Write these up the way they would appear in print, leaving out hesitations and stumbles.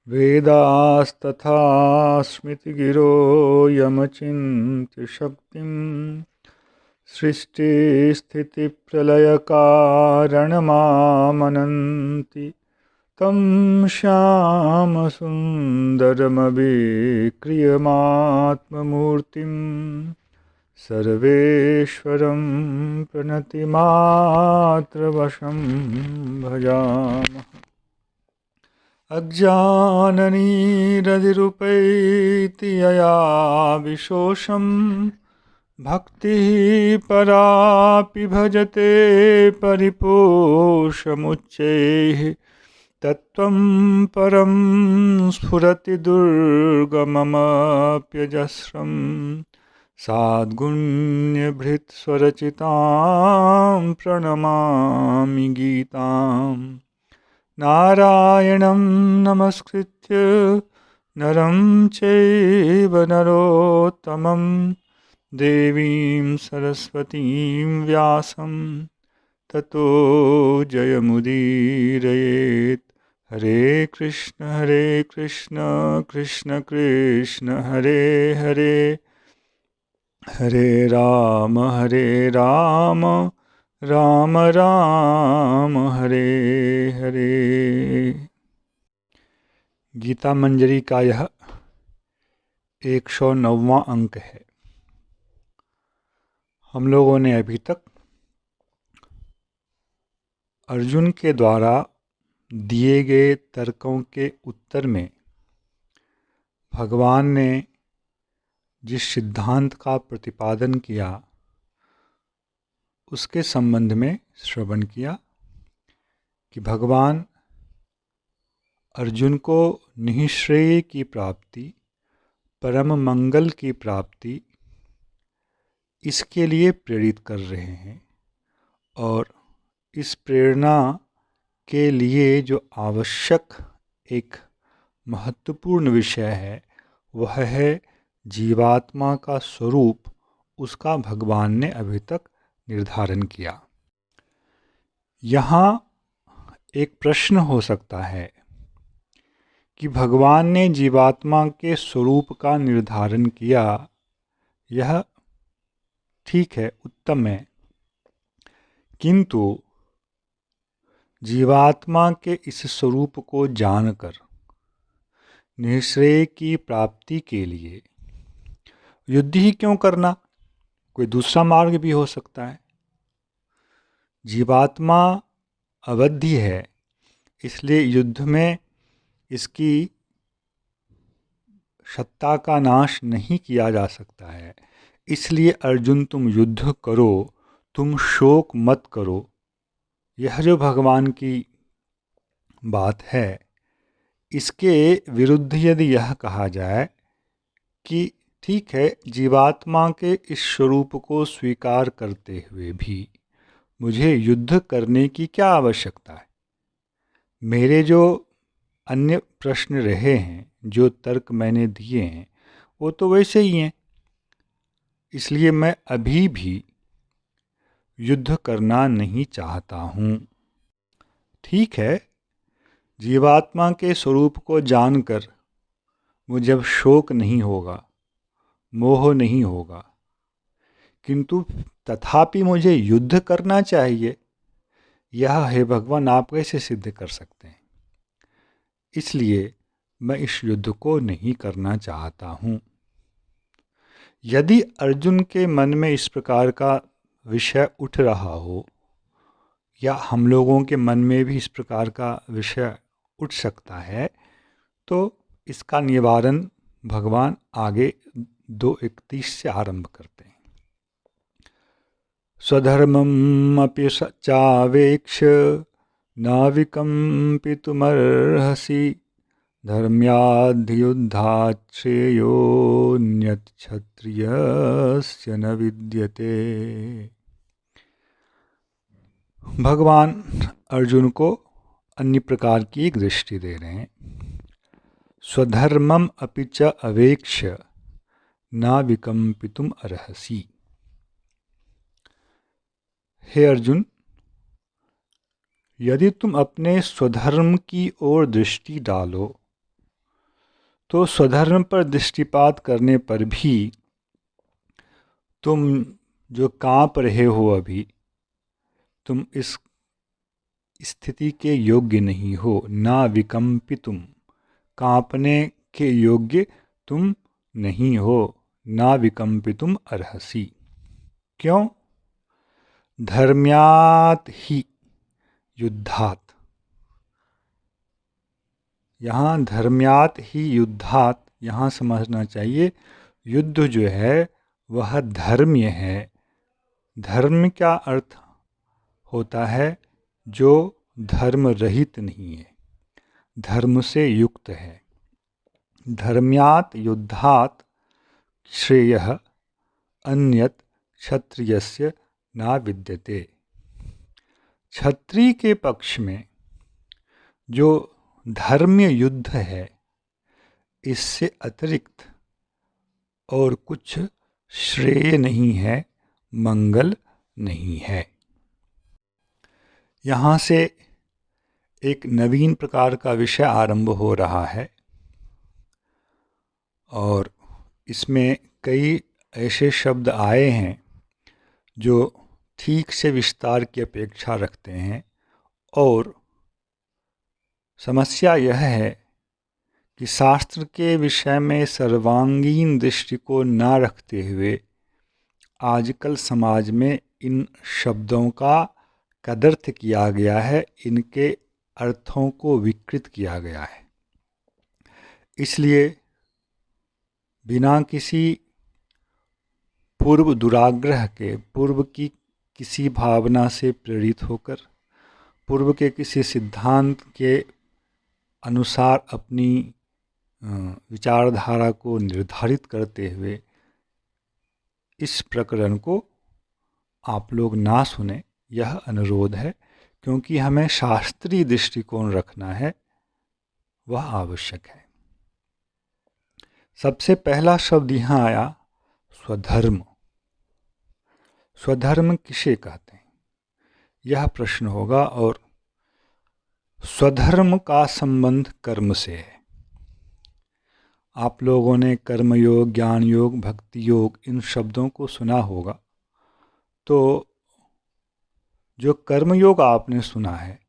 वेदास्तथा स्मृतिगिरो यमचिन्त्य शक्तिं सृष्टिस्थितिप्रलयकारणमामनन्ति तं श्यामसुन्दरमभिक्रियमात्ममूर्तिं सर्वेश्वरं प्रणतिमात्रवशं भजामः। अज्ञाननिरतिरुपैति यया विशोषं भक्तिः परापि भजते परिपोषमुच्चैः तत्त्वं परं स्फुरति दुर्गममप्यजस्रं साद्गुण्यभृत्स्वरचितां प्रणमामि गीताम्। नारायणं नमस्कृत्य नरं चैव नरोत्तमं देवीं सरस्वतीं व्यासं ततो जयमुदीरयेत्। हरे कृष्ण कृष्ण कृष्ण हरे हरे, हरे राम राम राम हरे हरे। गीता मंजरी का यह 109वां अंक है। हम लोगों ने अभी तक अर्जुन के द्वारा दिए गए तर्कों के उत्तर में भगवान ने जिस सिद्धांत का प्रतिपादन किया उसके संबंध में श्रवण किया कि भगवान अर्जुन को निःश्रेय की प्राप्ति, परम मंगल की प्राप्ति, इसके लिए प्रेरित कर रहे हैं और इस प्रेरणा के लिए जो आवश्यक एक महत्वपूर्ण विषय है वह है जीवात्मा का स्वरूप। उसका भगवान ने अभी तक निर्धारण किया। यहाँ एक प्रश्न हो सकता है कि भगवान ने जीवात्मा के स्वरूप का निर्धारण किया, यह ठीक है, उत्तम है, किंतु जीवात्मा के इस स्वरूप को जानकर निःश्रेय की प्राप्ति के लिए युद्ध ही क्यों करना? कोई दूसरा मार्ग भी हो सकता है। जीवात्मा अवध्य है, इसलिए युद्ध में इसकी सत्ता का नाश नहीं किया जा सकता है। इसलिए अर्जुन तुम युद्ध करो, तुम शोक मत करो। यह जो भगवान की बात है, इसके विरुद्ध यदि यह कहा जाए कि ठीक है, जीवात्मा के इस स्वरूप को स्वीकार करते हुए भी मुझे युद्ध करने की क्या आवश्यकता है? मेरे जो अन्य प्रश्न रहे हैं, जो तर्क मैंने दिए हैं, वो तो वैसे ही हैं। इसलिए मैं अभी भी युद्ध करना नहीं चाहता हूँ। ठीक है, जीवात्मा के स्वरूप को जानकर मुझे अब शोक नहीं होगा, मोह नहीं होगा, किंतु तथापि मुझे युद्ध करना चाहिए। यह हे भगवान आप कैसे सिद्ध कर सकते हैं? इसलिए मैं इस युद्ध को नहीं करना चाहता हूँ। यदि अर्जुन के मन में इस प्रकार का विषय उठ रहा हो, या हम लोगों के मन में भी इस प्रकार का विषय उठ सकता है, तो इसका निवारण भगवान आगे 2:31 से आरंभ करते हैं। स्वधर्ममपि चावेक्ष्य नाविकम्पितुमर्हसि धर्म्याद्युद्धात् श्रेयोऽन्यत् क्षत्रियस्य न विद्यते। भगवान अर्जुन को अन्य प्रकार की एक दृष्टि दे रहे हैं। स्वधर्मम अपि च अवेक्ष्य न विकम्पितुम अर्हसि। हे अर्जुन, यदि तुम अपने स्वधर्म की ओर दृष्टि डालो तो स्वधर्म पर दृष्टिपात करने पर भी तुम जो कांप रहे हो अभी, तुम इस स्थिति के योग्य नहीं हो। ना विकम्पितुम, कांपने के योग्य तुम नहीं हो। ना विकम्पितुम अर्हसि। क्यों? धर्म्यात् ही युद्धात्। यहाँ धर्म्यात् ही युद्धात्, यहाँ समझना चाहिए युद्ध जो है वह धर्म्य है। धर्म का अर्थ होता है जो धर्म रहित नहीं है, धर्म से युक्त है। धर्म्यात् युद्धात् श्रेयः अन्यत् क्षत्रियस्य न विद्यते। क्षत्रिय के पक्ष में जो धर्म्य युद्ध है, इससे अतिरिक्त और कुछ श्रेय नहीं है, मंगल नहीं है। यहाँ से एक नवीन प्रकार का विषय आरंभ हो रहा है और इसमें कई ऐसे शब्द आए हैं जो ठीक से विस्तार की अपेक्षा रखते हैं। और समस्या यह है कि शास्त्र के विषय में सर्वांगीण दृष्टि को न रखते हुए आजकल समाज में इन शब्दों का कदर्थ किया गया है, इनके अर्थों को विकृत किया गया है। इसलिए बिना किसी पूर्व दुराग्रह के, पूर्व की किसी भावना से प्रेरित होकर, पूर्व के किसी सिद्धांत के अनुसार अपनी विचारधारा को निर्धारित करते हुए इस प्रकरण को आप लोग ना सुने, यह अनुरोध है। क्योंकि हमें शास्त्रीय दृष्टिकोण रखना है, वह आवश्यक है। सबसे पहला शब्द यहाँ आया स्वधर्म। स्वधर्म किसे कहते हैं, यह प्रश्न होगा। और स्वधर्म का संबंध कर्म से है। आप लोगों ने कर्मयोग, ज्ञान योग, भक्ति योग, इन शब्दों को सुना होगा। तो जो कर्मयोग आपने सुना है,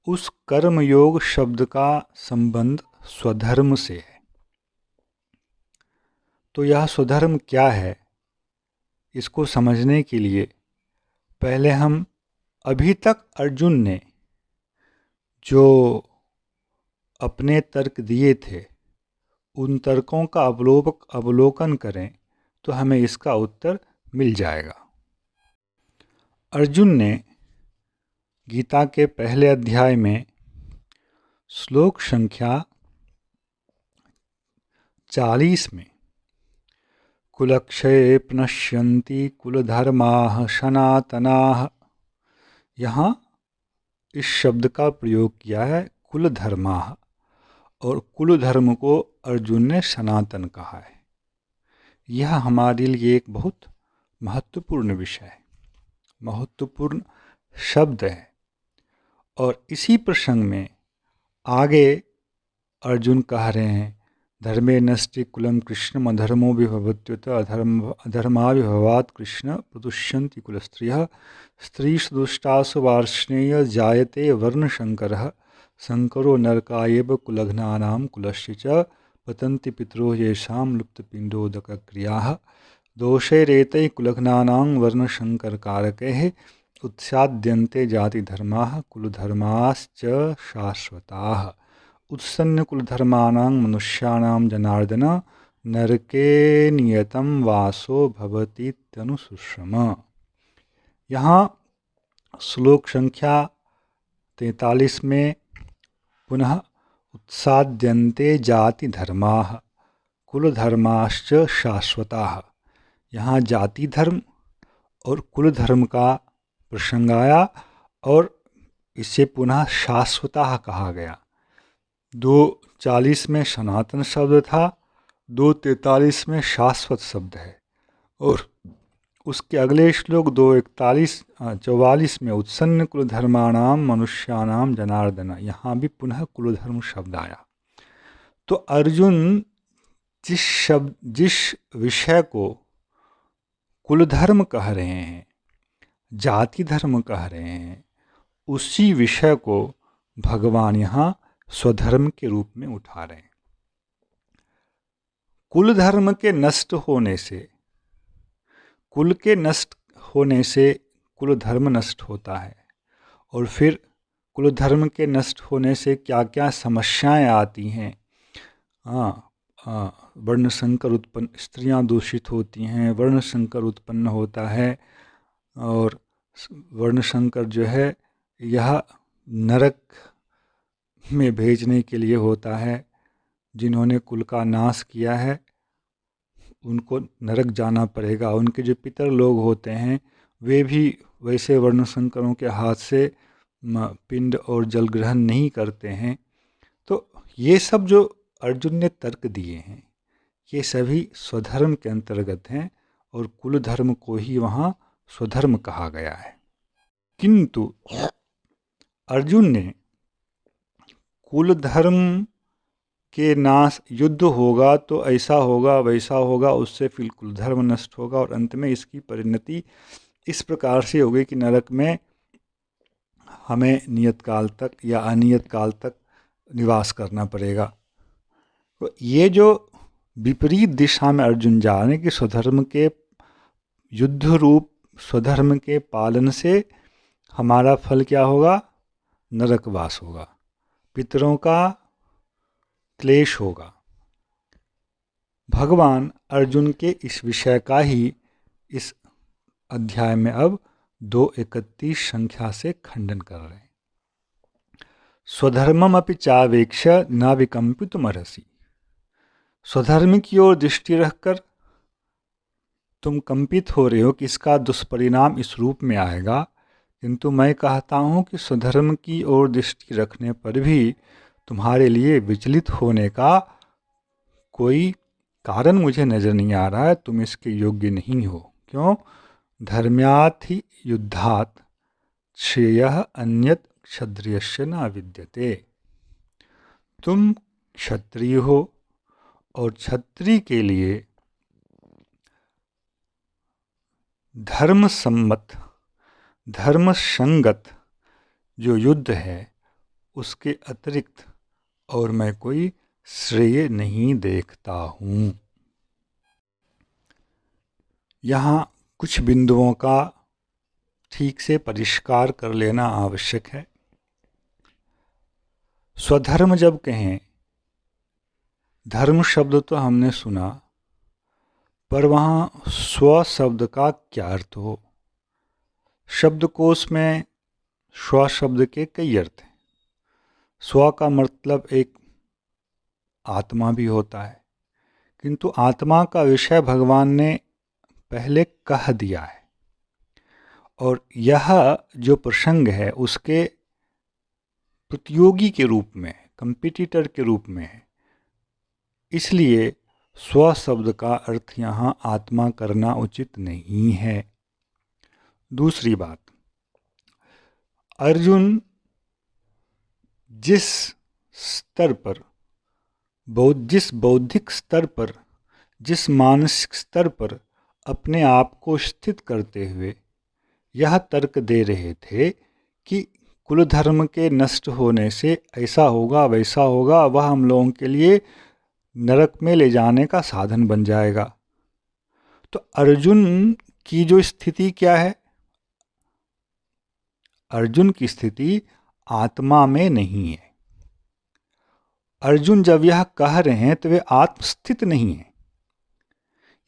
उस कर्मयोग शब्द का संबंध स्वधर्म से है। तो यह स्वधर्म क्या है, इसको समझने के लिए पहले हम अभी तक अर्जुन ने जो अपने तर्क दिए थे, उन तर्कों का अवलोकन करें तो हमें इसका उत्तर मिल जाएगा। अर्जुन ने गीता के पहले अध्याय में श्लोक संख्या 40 में कुलक्षये प्नश्यन्ति कुलधर्माः सनातनाः, यहाँ इस शब्द का प्रयोग किया है कुलधर्माः, और कुल धर्म को अर्जुन ने सनातन कहा है। यह हमारे लिए एक बहुत महत्वपूर्ण विषय है, महत्वपूर्ण शब्द है। और इसी प्रसंग में आगे अर्जुन कह रहे हैं, धर्मे नष्टि कुलम कृष्णम अधर्मो विभवत्युत अधर्माविभवात् कृष्ण प्रतुष्यन्ति कुलस्त्रियः स्त्रीषु दुष्टासु वार्ष्णेय जायते वर्णशंकरः शंकरो नरकायेव कुलघ्नानां कुलस्य च पतन्ति पितरो येषां लुप्तपिण्डोदकक्रियाः दोषैरेतैः कुलघ्नानां वर्णशंकरकारकैः उत्स्याद्यन्ते जातिधर्माः कुलधर्माश्च शाश्वताः उत्सन्नकुलधर्माणां मनुष्याणां जनार्दन नरके नियतं वासो भवतीत्यनुशुश्रम। यहाँ श्लोक संख्या 43 में पुनः उत्साद्यन्ते जाति धर्माः कुलधर्माश्च शाश्वताः, यहाँ जाति धर्म और कुल धर्म का प्रसंग आया और इसे पुनः शाश्वताः कहा गया। 2:40 में सनातन शब्द था, 2:43 में शाश्वत शब्द है। और उसके अगले श्लोक 2:44 में उत्सन्न कुलधर्माणाम मनुष्याणाम जनार्दन, यहाँ भी पुनः कुलधर्म शब्द आया। तो अर्जुन जिस विषय को कुलधर्म कह रहे हैं, जाति धर्म कह रहे हैं, उसी विषय को भगवान यहाँ स्वधर्म के रूप में उठा रहे हैं। कुल धर्म के नष्ट होने से, कुल के नष्ट होने से कुल धर्म नष्ट होता है, और फिर कुल धर्म के नष्ट होने से क्या क्या समस्याएं आती हैं। वर्ण संकर उत्पन्न, स्त्रियां दूषित होती हैं, वर्ण संकर उत्पन्न होता है, और वर्ण संकर जो है यह नरक में भेजने के लिए होता है। जिन्होंने कुल का नाश किया है उनको नरक जाना पड़ेगा। उनके जो पितर लोग होते हैं वे भी वैसे वर्ण संकरों के हाथ से पिंड और जल ग्रहण नहीं करते हैं। तो ये सब जो अर्जुन ने तर्क दिए हैं ये सभी स्वधर्म के अंतर्गत हैं, और कुल धर्म को ही वहाँ स्वधर्म कहा गया है। किंतु अर्जुन ने कुल धर्म के नाश, युद्ध होगा तो ऐसा होगा वैसा होगा, उससे फिर कुल धर्म नष्ट होगा, और अंत में इसकी परिणति इस प्रकार से होगी कि नरक में हमें नियत काल तक या अनियत काल तक निवास करना पड़ेगा। तो ये जो विपरीत दिशा में अर्जुन जा रहे हैं कि स्वधर्म के युद्ध रूप स्वधर्म के पालन से हमारा फल क्या होगा, नरकवास होगा, पितरों का क्लेश होगा। भगवान अर्जुन के इस विषय का ही इस अध्याय में अब 2:31 संख्या से खंडन कर रहे हैं। स्वधर्मम अपि चावेक्ष न विकम्पितुमर्हसि। स्वधर्म की ओर दृष्टि रखकर तुम कंपित हो रहे हो कि इसका दुष्परिणाम इस रूप में आएगा, किंतु मैं कहता हूँ कि स्वधर्म की ओर दृष्टि रखने पर भी तुम्हारे लिए विचलित होने का कोई कारण मुझे नज़र नहीं आ रहा है। तुम इसके योग्य नहीं हो। क्यों? धर्म्यात् हि युद्धात् श्रेयः अन्यत् क्षत्रियस्य न विद्यते। तुम क्षत्रिय हो और क्षत्रिय के लिए धर्म सम्मत, धर्म संगत जो युद्ध है उसके अतिरिक्त और मैं कोई श्रेय नहीं देखता हूँ। यहाँ कुछ बिंदुओं का ठीक से परिष्कार कर लेना आवश्यक है। स्वधर्म जब कहें, धर्म शब्द तो हमने सुना, पर वहाँ स्व शब्द का क्या अर्थ हो? शब्दकोश में स्व शब्द के कई अर्थ हैं। स्व का मतलब एक आत्मा भी होता है, किंतु आत्मा का विषय भगवान ने पहले कह दिया है, और यह जो प्रसंग है उसके प्रतियोगी के रूप में, कंपिटिटर के रूप में है। इसलिए स्व शब्द का अर्थ यहाँ आत्मा करना उचित नहीं है। दूसरी बात, अर्जुन जिस स्तर पर, जिस बौद्धिक स्तर पर, जिस मानसिक स्तर पर अपने आप को स्थित करते हुए यह तर्क दे रहे थे कि कुल धर्म के नष्ट होने से ऐसा होगा वैसा होगा, वह हम लोगों के लिए नरक में ले जाने का साधन बन जाएगा। तो अर्जुन की जो स्थिति क्या है? अर्जुन की स्थिति आत्मा में नहीं है। अर्जुन जब यह कह रहे हैं तो वे आत्मस्थित नहीं हैं।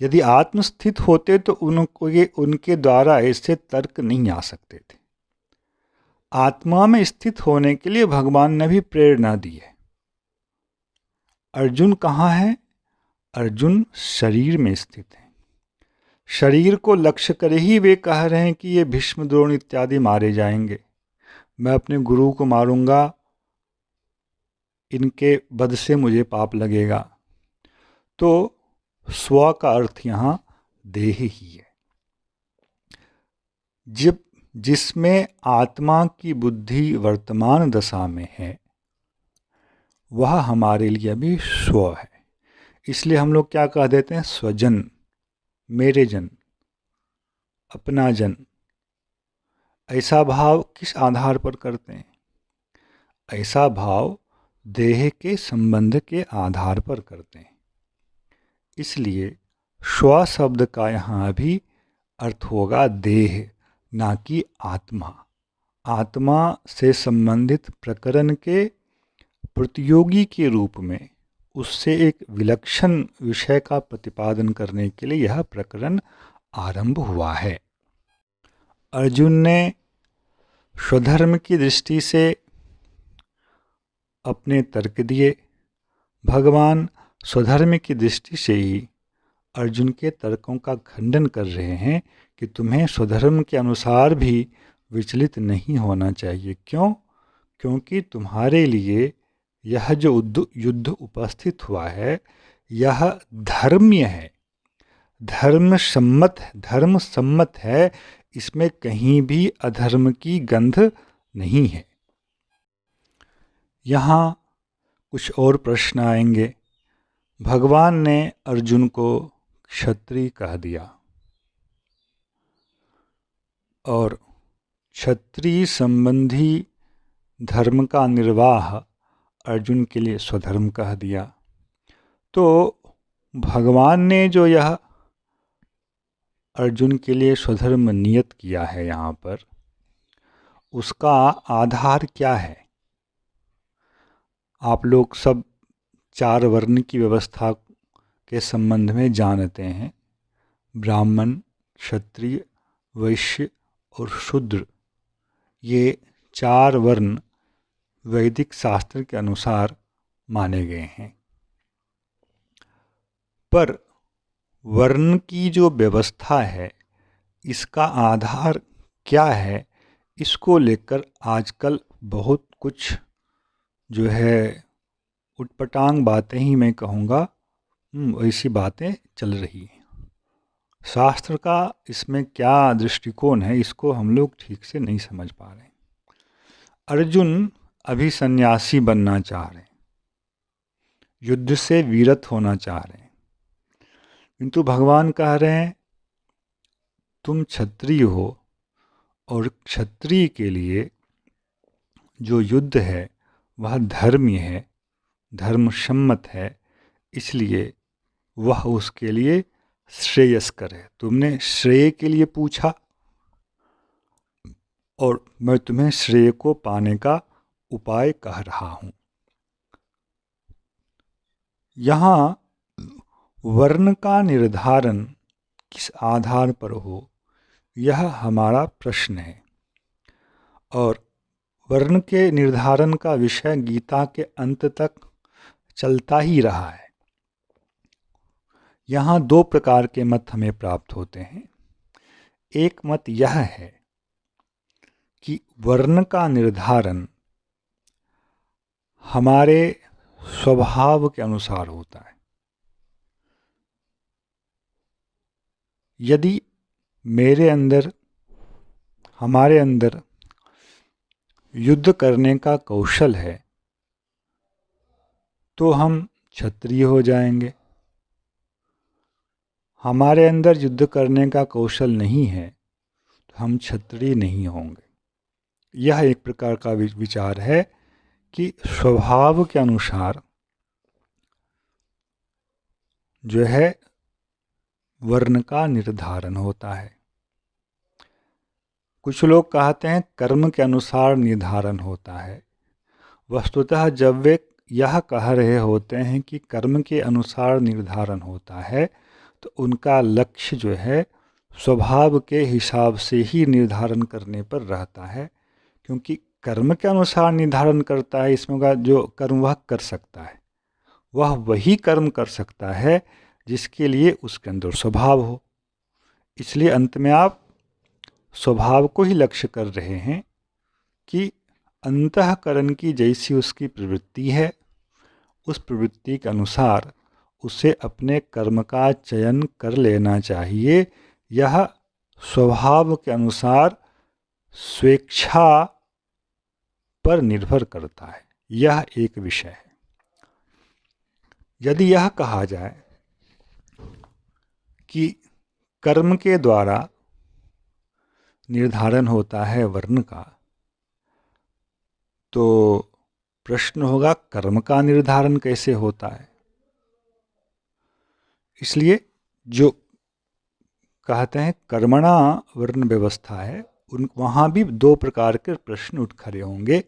यदि आत्मस्थित होते तो उनके द्वारा ऐसे तर्क नहीं आ सकते थे। आत्मा में स्थित होने के लिए भगवान ने भी प्रेरणा दी है। अर्जुन कहाँ है? अर्जुन शरीर में स्थित है। शरीर को लक्ष्य कर ही वे कह रहे हैं कि ये भीष्म द्रोण इत्यादि मारे जाएंगे, मैं अपने गुरु को मारूंगा, इनके वध से मुझे पाप लगेगा। तो स्व का अर्थ यहाँ देह ही है। जिसमें आत्मा की बुद्धि वर्तमान दशा में है वह हमारे लिए भी स्व है। इसलिए हम लोग क्या कह देते हैं, स्वजन, मेरे जन, अपना जन। ऐसा भाव किस आधार पर करते हैं? ऐसा भाव देह के संबंध के आधार पर करते हैं। इसलिए स्व शब्द का यहाँ भी अर्थ होगा देह, ना कि आत्मा। आत्मा से संबंधित प्रकरण के प्रतियोगी के रूप में उससे एक विलक्षण विषय का प्रतिपादन करने के लिए यह प्रकरण आरंभ हुआ है। अर्जुन ने स्वधर्म की दृष्टि से अपने तर्क दिए। भगवान स्वधर्म की दृष्टि से ही अर्जुन के तर्कों का खंडन कर रहे हैं कि तुम्हें स्वधर्म के अनुसार भी विचलित नहीं होना चाहिए। क्यों? क्योंकि तुम्हारे लिए यह जो युद्ध उपस्थित हुआ है यह धर्म्य है, धर्म सम्मत है। इसमें कहीं भी अधर्म की गंध नहीं है। यहाँ कुछ और प्रश्न आएंगे। भगवान ने अर्जुन को क्षत्रिय कह दिया और क्षत्रिय संबंधी धर्म का निर्वाह अर्जुन के लिए स्वधर्म कह दिया। तो भगवान ने जो यह अर्जुन के लिए स्वधर्म नियत किया है यहाँ पर, उसका आधार क्या है? आप लोग सब 4 वर्ण की व्यवस्था के संबंध में जानते हैं। ब्राह्मण, क्षत्रिय, वैश्य और शूद्र, ये 4 वर्ण वैदिक शास्त्र के अनुसार माने गए हैं। पर वर्ण की जो व्यवस्था है इसका आधार क्या है, इसको लेकर आजकल बहुत कुछ जो है उटपटांग बातें ही मैं कहूँगा, ऐसी बातें चल रही हैं। शास्त्र का इसमें क्या दृष्टिकोण है इसको हम लोग ठीक से नहीं समझ पा रहे हैं। अर्जुन अभी सन्यासी बनना चाह रहे हैं, युद्ध से विरत होना चाह रहे हैं, किंतु भगवान कह रहे हैं तुम क्षत्रिय हो और क्षत्रिय के लिए जो युद्ध है वह धर्म्य है, धर्मसम्मत है। इसलिए वह उसके लिए श्रेयस्कर है। तुमने श्रेय के लिए पूछा और मैं तुम्हें श्रेय को पाने का उपाय कह रहा हूँ। यहाँ वर्ण का निर्धारण किस आधार पर हो, यह हमारा प्रश्न है। और वर्ण के निर्धारण का विषय गीता के अंत तक चलता ही रहा है। यहाँ 2 प्रकार के मत हमें प्राप्त होते हैं। एक मत यह है कि वर्ण का निर्धारण हमारे स्वभाव के अनुसार होता है। यदि हमारे अंदर युद्ध करने का कौशल है तो हम क्षत्रिय हो जाएंगे। हमारे अंदर युद्ध करने का कौशल नहीं है तो हम क्षत्रिय नहीं होंगे। यह एक प्रकार का विचार है कि स्वभाव के अनुसार जो है वर्ण का निर्धारण होता है। कुछ लोग कहते हैं कर्म के अनुसार निर्धारण होता है। वस्तुतः जब वे यह कह रहे होते हैं कि कर्म के अनुसार निर्धारण होता है तो उनका लक्ष्य जो है स्वभाव के हिसाब से ही निर्धारण करने पर रहता है। क्योंकि कर्म के अनुसार निर्धारण करता है, इसमें का जो कर्म वह कर सकता है, वह वही कर्म कर सकता है जिसके लिए उसके अंदर स्वभाव हो। इसलिए अंत में आप स्वभाव को ही लक्ष्य कर रहे हैं कि अंतःकरण की जैसी उसकी प्रवृत्ति है उस प्रवृत्ति के अनुसार उसे अपने कर्म का चयन कर लेना चाहिए। यह स्वभाव के अनुसार स्वेच्छा पर निर्भर करता है। यह एक विषय है। यदि यह कहा जाए कि कर्म के द्वारा निर्धारण होता है वर्ण का, तो प्रश्न होगा कर्म का निर्धारण कैसे होता है। इसलिए जो कहते हैं कर्मणा वर्ण व्यवस्था है, वहाँ भी दो प्रकार के प्रश्न उठ खड़े होंगे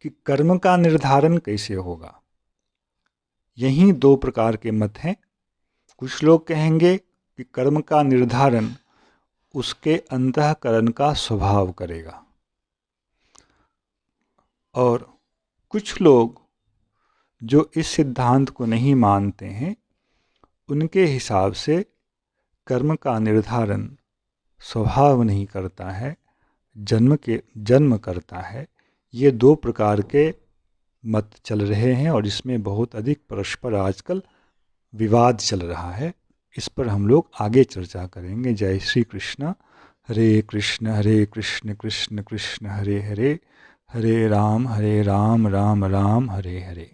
कि कर्म का निर्धारण कैसे होगा। यही दो प्रकार के मत हैं। कुछ लोग कहेंगे कि कर्म का निर्धारण उसके अंतःकरण का स्वभाव करेगा, और कुछ लोग जो इस सिद्धांत को नहीं मानते हैं, उनके हिसाब से कर्म का निर्धारण स्वभाव नहीं करता है, जन्म करता है। ये दो प्रकार के मत चल रहे हैं और इसमें बहुत अधिक परस्पर आजकल विवाद चल रहा है। इस पर हम लोग आगे चर्चा करेंगे। जय श्री कृष्ण। हरे कृष्ण कृष्ण कृष्ण हरे हरे, हरे राम राम राम हरे हरे।